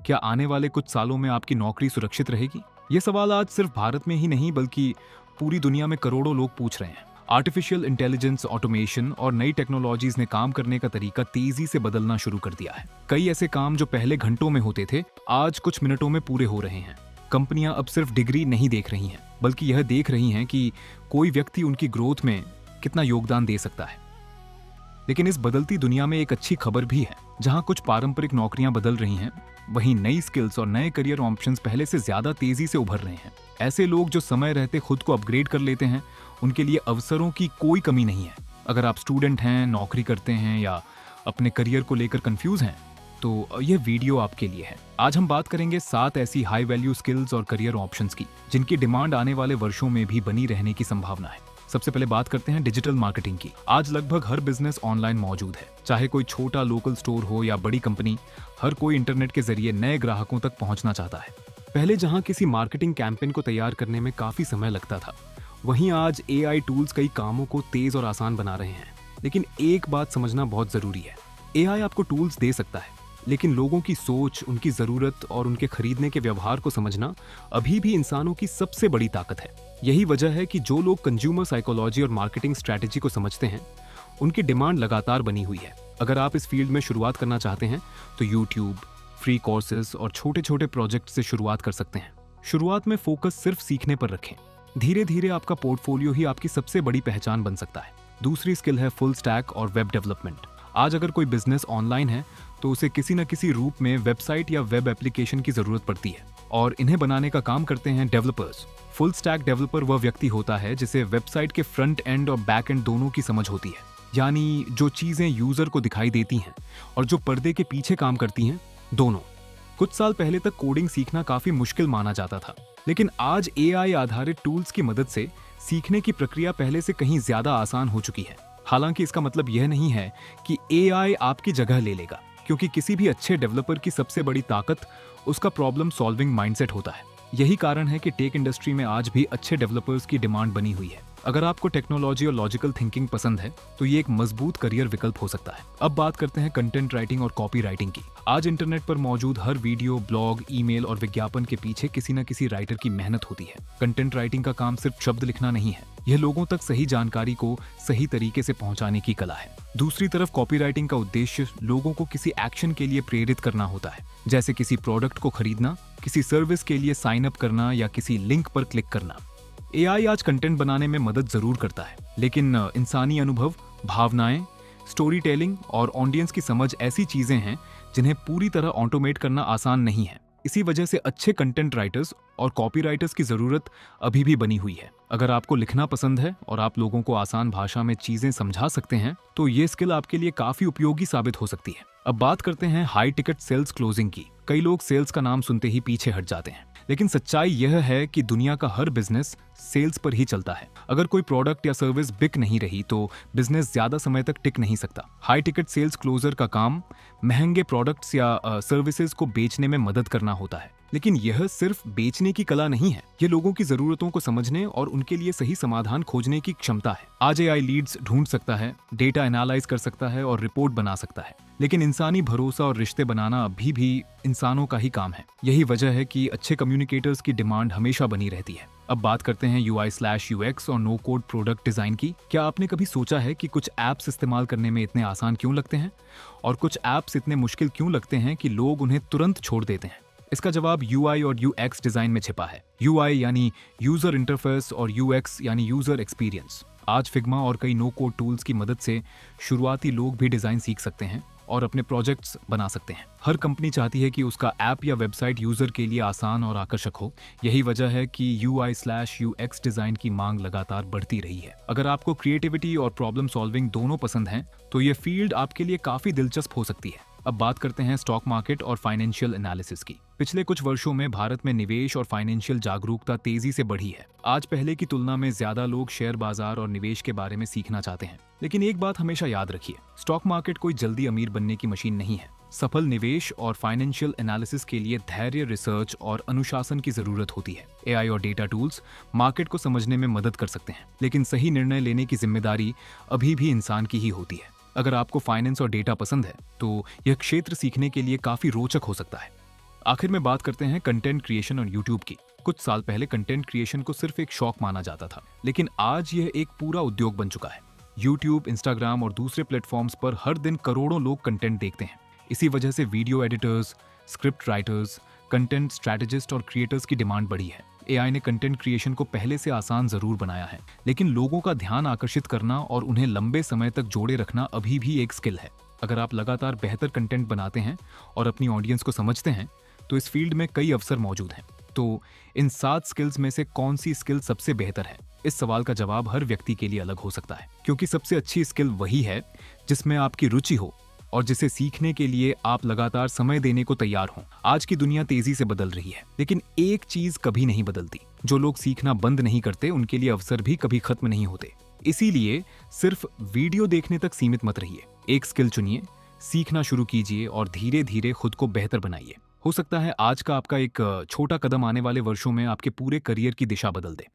क्या आने वाले कुछ सालों में आपकी नौकरी सुरक्षित रहेगी? ये सवाल आज सिर्फ भारत में ही नहीं बल्कि पूरी दुनिया में करोड़ों लोग पूछ रहे हैं। आर्टिफिशियल इंटेलिजेंस, ऑटोमेशन और नई टेक्नोलॉजीज ने काम करने का तरीका तेजी से बदलना शुरू कर दिया है। कई ऐसे काम जो पहले घंटों में होते थे, आज कुछ मिनटों में पूरे हो रहे हैं। कंपनियां अब सिर्फ डिग्री नहीं देख रही हैं, बल्कि यह देख रही हैं कि कोई व्यक्ति उनकी ग्रोथ में कितना योगदान दे सकता है। लेकिन इस बदलती दुनिया में एक अच्छी खबर भी है। जहां कुछ पारंपरिक नौकरियां बदल रही हैं, वहीं नई स्किल्स और नए करियर ऑप्शंस पहले से ज्यादा तेजी से उभर रहे हैं। ऐसे लोग जो समय रहते खुद को अपग्रेड कर लेते हैं, उनके लिए अवसरों की कोई कमी नहीं है। अगर आप स्टूडेंट हैं, नौकरी करते हैं या अपने करियर को लेकर कंफ्यूज हैं, तो यह वीडियो आपके लिए है। आज हम बात करेंगे 7 ऐसी हाई वैल्यू स्किल्स और करियर ऑप्शंस की, जिनकी डिमांड आने वाले वर्षों में भी बनी रहने की संभावना है। सबसे पहले बात करते हैं डिजिटल मार्केटिंग की। आज लगभग हर बिजनेस ऑनलाइन मौजूद है। चाहे कोई छोटा लोकल स्टोर हो या बड़ी कंपनी, हर कोई इंटरनेट के जरिए नए ग्राहकों तक पहुंचना चाहता है। पहले जहां किसी मार्केटिंग कैंपेन को तैयार करने में काफी समय लगता था, वहीं आज AI टूल्स कई कामों को तेज और आसान बना रहे हैं। लेकिन एक बात समझना बहुत जरूरी है, AI आपको टूल्स दे सकता है, लेकिन लोगों की सोच, उनकी जरूरत और उनके खरीदने के व्यवहार को समझना अभी भी इंसानों की सबसे बड़ी ताकत है। यही वजह है कि जो लोग कंज्यूमर साइकोलॉजी और मार्केटिंग स्ट्रैटेजी को समझते हैं, उनकी डिमांड लगातार बनी हुई है। अगर आप इस फील्ड में शुरुआत करना चाहते हैं, तो यूट्यूब, फ्री कोर्सेज और छोटे छोटे प्रोजेक्ट से शुरुआत कर सकते हैं। शुरुआत में फोकस सिर्फ सीखने पर रखें। धीरे धीरे आपका पोर्टफोलियो ही आपकी सबसे बड़ी पहचान बन सकता है। दूसरी स्किल है फुल स्टैक और वेब डेवलपमेंट। आज अगर कोई बिजनेस ऑनलाइन है, तो उसे किसी न किसी रूप में वेबसाइट या वेब एप्लीकेशन की जरूरत पड़ती है, और इन्हें बनाने का काम करते हैं डेवलपर्स। फुल स्टैक डेवलपर वह व्यक्ति होता है जिसे वेबसाइट के फ्रंट एंड और बैक एंड दोनों की समझ होती है, यानी जो चीजें यूजर को दिखाई देती हैं और जो पर्दे के पीछे काम करती हैं, दोनों। कुछ साल पहले तक कोडिंग सीखना काफी मुश्किल माना जाता था, लेकिन आज AI आधारित टूल्स की मदद से सीखने की प्रक्रिया पहले से कहीं ज्यादा आसान हो चुकी है। हालांकि इसका मतलब यह नहीं है कि AI आपकी जगह ले लेगा, क्योंकि किसी भी अच्छे डेवलपर की सबसे बड़ी ताकत उसका प्रॉब्लम सॉल्विंग माइंडसेट होता है। यही कारण है कि टेक इंडस्ट्री में आज भी अच्छे डेवलपर्स की डिमांड बनी हुई है। अगर आपको टेक्नोलॉजी और लॉजिकल थिंकिंग पसंद है, तो ये एक मजबूत करियर विकल्प हो सकता है। अब बात करते हैं कंटेंट राइटिंग और कॉपी राइटिंग की। आज इंटरनेट पर मौजूद हर वीडियो, ब्लॉग, ईमेल और विज्ञापन के पीछे किसी न किसी राइटर की मेहनत होती है। कंटेंट राइटिंग का काम सिर्फ शब्द लिखना नहीं है, यह लोगों तक सही जानकारी को सही तरीके से पहुंचाने की कला है। दूसरी तरफ कॉपी राइटिंग का उद्देश्य लोगों को किसी एक्शन के लिए प्रेरित करना होता है, जैसे किसी प्रोडक्ट को खरीदना, किसी सर्विस के लिए साइन अप करना या किसी लिंक पर क्लिक करना। AI आज कंटेंट बनाने में मदद जरूर करता है, लेकिन इंसानी अनुभव, भावनाएं, स्टोरी टेलिंग और ऑडियंस की समझ ऐसी चीजें हैं जिन्हें पूरी तरह ऑटोमेट करना आसान नहीं है। इसी वजह से अच्छे कंटेंट राइटर्स और कॉपी राइटर्स की जरूरत अभी भी बनी हुई है। अगर आपको लिखना पसंद है और आप लोगों को आसान भाषा में चीजें समझा सकते हैं, तो ये स्किल आपके लिए काफी उपयोगी साबित हो सकती है। अब बात करते हैं हाई टिकट सेल्स क्लोजिंग की। कई लोग सेल्स का नाम सुनते ही पीछे हट जाते हैं, लेकिन सच्चाई यह है कि दुनिया का हर बिजनेस सेल्स पर ही चलता है। अगर कोई प्रोडक्ट या सर्विस बिक नहीं रही, तो बिजनेस ज्यादा समय तक टिक नहीं सकता। हाई टिकट सेल्स क्लोजर का काम महंगे प्रोडक्ट्स या सर्विसेज को बेचने में मदद करना होता है, लेकिन यह सिर्फ बेचने की कला नहीं है। यह लोगों की जरूरतों को समझने और उनके लिए सही समाधान खोजने की क्षमता है। आज AI लीड्स ढूंढ सकता है, डेटा एनालाइज कर सकता है और रिपोर्ट बना सकता है, लेकिन इंसानी भरोसा और रिश्ते बनाना अभी भी इंसानों का ही काम है। यही वजह है कि अच्छे कम्युनिकेटर्स की डिमांड हमेशा बनी रहती है। अब बात करते हैं UI/UX और नो कोड प्रोडक्ट डिजाइन की। क्या आपने कभी सोचा है कि कुछ ऐप्स इस्तेमाल करने में इतने आसान क्यों लगते हैं और कुछ ऐप्स इतने मुश्किल क्यों लगते हैं कि लोग उन्हें तुरंत छोड़ देते हैं? इसका जवाब UI और UX डिजाइन में छिपा है। UI यानी यूजर इंटरफेस और UX यानी यूजर एक्सपीरियंस। आज फिग्मा और कई नो कोड टूल्स की मदद से शुरुआती लोग भी डिजाइन सीख सकते हैं और अपने प्रोजेक्ट्स बना सकते हैं। हर कंपनी चाहती है कि उसका ऐप या वेबसाइट यूजर के लिए आसान और आकर्षक हो। यही वजह है कि UI/UX डिजाइन की मांग लगातार बढ़ती रही है। अगर आपको क्रिएटिविटी और प्रॉब्लम सॉल्विंग दोनों पसंद हैं, तो ये फील्ड आपके लिए काफी दिलचस्प हो सकती है। अब बात करते हैं स्टॉक मार्केट और फाइनेंशियल एनालिसिस की। पिछले कुछ वर्षों में भारत में निवेश और फाइनेंशियल जागरूकता तेजी से बढ़ी है। आज पहले की तुलना में ज्यादा लोग शेयर बाजार और निवेश के बारे में सीखना चाहते हैं। लेकिन एक बात हमेशा याद रखिए, स्टॉक मार्केट कोई जल्दी अमीर बनने की मशीन नहीं है। सफल निवेश और फाइनेंशियल एनालिसिस के लिए धैर्य, रिसर्च और अनुशासन की जरूरत होती है। AI और डेटा टूल्स मार्केट को समझने में मदद कर सकते हैं, लेकिन सही निर्णय लेने की जिम्मेदारी अभी भी इंसान की ही होती है। अगर आपको फाइनेंस और डेटा पसंद है, तो यह क्षेत्र सीखने के लिए काफी रोचक हो सकता है। आखिर में बात करते हैं कंटेंट क्रिएशन और यूट्यूब की। कुछ साल पहले कंटेंट क्रिएशन को सिर्फ एक शौक माना जाता था, लेकिन आज यह एक पूरा उद्योग बन चुका है। यूट्यूब, इंस्टाग्राम और दूसरे प्लेटफॉर्म्स पर हर दिन करोड़ों लोग कंटेंट देखते हैं। इसी वजह से video editors, script writers, content strategist और क्रिएटर्स की डिमांड बढ़ी है। एआई ने कंटेंट क्रिएशन को पहले से आसान जरूर बनाया है, लेकिन लोगों का ध्यान आकर्षित करना और उन्हें लंबे समय तक जोड़े रखना अभी भी एक स्किल है। अगर आप लगातार बेहतर कंटेंट बनाते हैं और अपनी ऑडियंस को समझते हैं, तो इस फील्ड में कई अवसर मौजूद हैं। तो इन 7 स्किल्स में से कौन सी स्किल सबसे बेहतर है? इस सवाल का जवाब हर व्यक्ति के लिए अलग हो सकता है, क्योंकि सबसे अच्छी स्किल वही है जिसमें आपकी रुचि हो और जिसे सीखने के लिए आप लगातार समय देने को तैयार हों। आज की दुनिया तेजी से बदल रही है, लेकिन एक चीज कभी नहीं बदलती। जो लोग सीखना बंद नहीं करते, उनके लिए अवसर भी कभी खत्म नहीं होते। इसीलिए सिर्फ वीडियो देखने तक सीमित मत रहिए। एक स्किल चुनिए, सीखना शुरू कीजिए और धीरे धीरे खुद को बेहतर बनाइए। हो सकता है आज का आपका एक छोटा कदम आने वाले वर्षों में आपके पूरे करियर की दिशा बदल दे।